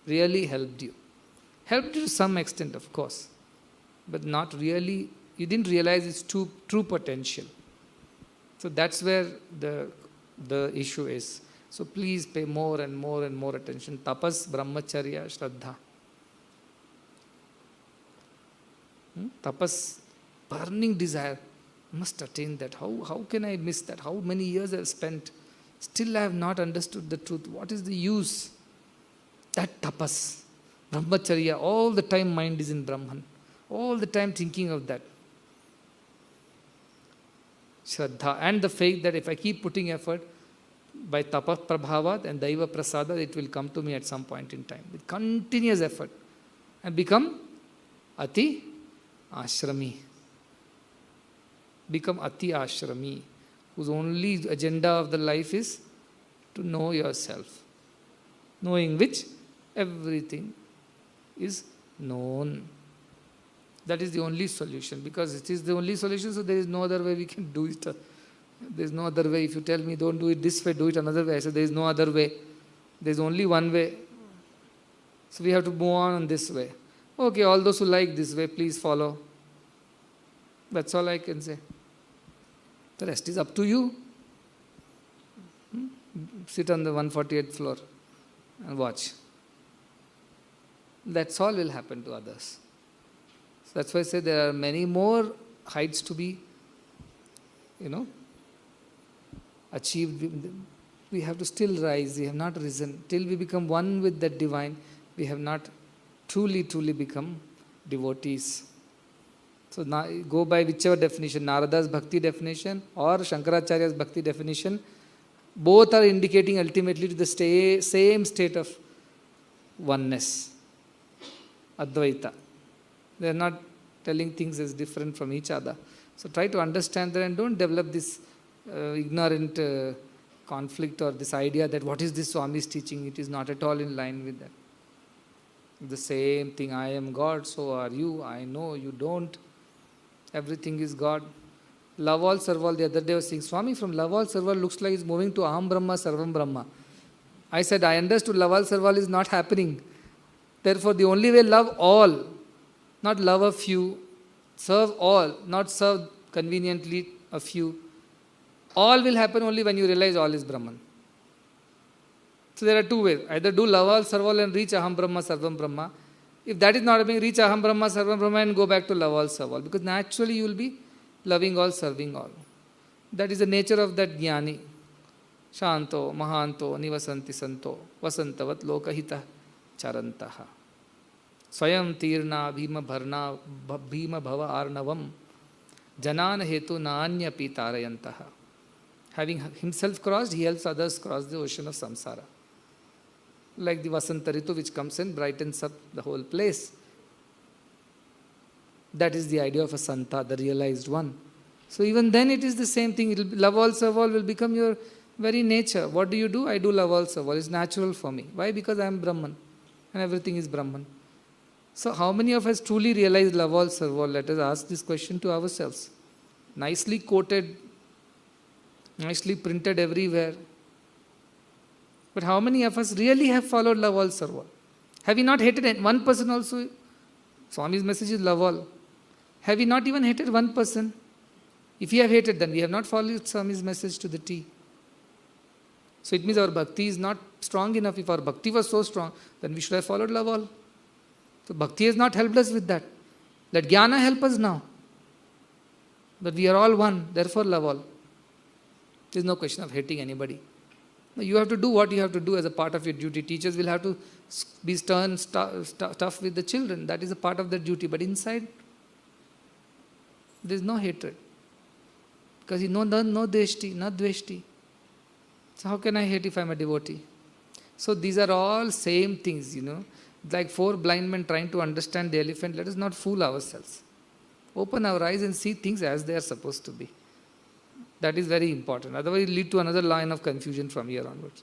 really helped you. Helped you to some extent, of course, but not really. You didn't realize its true potential. So that's where the issue is. So please pay more and more and more attention. Tapas, brahmacharya, shraddha. Tapas, burning desire. Must attain that. How can I miss that? How many years I have spent? Still I have not understood the truth. What is the use? That tapas, brahmacharya, all the time mind is in Brahman. All the time thinking of that. Shraddha, and the faith that if I keep putting effort, by tapa prabhavat and daiva prasada, it will come to me at some point in time. With continuous effort. And become ati ashrami. Become ati ashrami, whose only agenda of the life is to know yourself. Knowing which everything is known. That is the only solution, because it is the only solution, so there is no other way we can do it. There is no other way. If you tell me don't do it this way, do it another way, I say there is no other way. There is only one way. So we have to move on this way. Okay, all those who like this way, please follow. That's all I can say. The rest is up to you. Sit on the 148th floor and watch. That's all will happen to others. So that's why I say there are many more heights to be, achieved. We have to still rise. We have not risen. Till we become one with that divine, we have not truly become devotees. So now go by whichever definition, Narada's bhakti definition or Shankaracharya's bhakti definition. Both are indicating ultimately to the same state of oneness, Advaita. They are not telling things as different from each other. So try to understand that and don't develop this ignorant conflict or this idea that what is this Swami's teaching. It is not at all in line with that. The same thing, I am God, so are you. I know, you don't. Everything is God. Love all, serve all. The other day I was saying, Swami, from love all, serve all looks like it's moving to Aham Brahma, Sarvam Brahma. I said, I understood love all, serve all is not happening. Therefore, the only way, love all, not love a few, serve all, not serve conveniently a few. All will happen only when you realize all is Brahman. So there are two ways. Either do love all, serve all and reach Aham Brahma, Sarvam Brahma. If that is not happening, reach Aham Brahma, Sarvam Brahma and go back to love all, serve all. Because naturally you will be loving all, serving all. That is the nature of that jnani. Shanto, Mahanto, Nivasanti Santo, Vasantavat Lokahita Charantaha. Swayam Tirna Bhima Bharna Bhima Bhava Arnavam Janan Hetu Naanya Pitarayantaha. Having himself crossed, he helps others cross the ocean of samsara. Like the Vasanta Ritu which comes and brightens up the whole place. That is the idea of a Santa, the realized one. So even then it is the same thing. Love all, serve all will become your very nature. What do? I do love all, serve all. It's natural for me. Why? Because I am Brahman and everything is Brahman. So how many of us truly realize love all, serve all? Let us ask this question to ourselves. Nicely quoted, nicely printed everywhere. But how many of us really have followed love all, serve all? Have we not hated one person also? Swami's message is love all. Have we not even hated one person? If we have hated, then we have not followed Swami's message to the T. So it means our bhakti is not strong enough. If our bhakti was so strong, then we should have followed love all. So bhakti has not helped us with that. Let jnana help us now. But we are all one, therefore love all. There is no question of hating anybody. No, you have to do what you have to do as a part of your duty. Teachers will have to be stern, tough with the children. That is a part of their duty. But inside, there is no hatred. Because no deshti, no dveshti. So how can I hate if I am a devotee? So these are all same things, Like four blind men trying to understand the elephant. Let us not fool ourselves. Open our eyes and see things as they are supposed to be. That is very important. Otherwise, it will lead to another line of confusion from here onwards.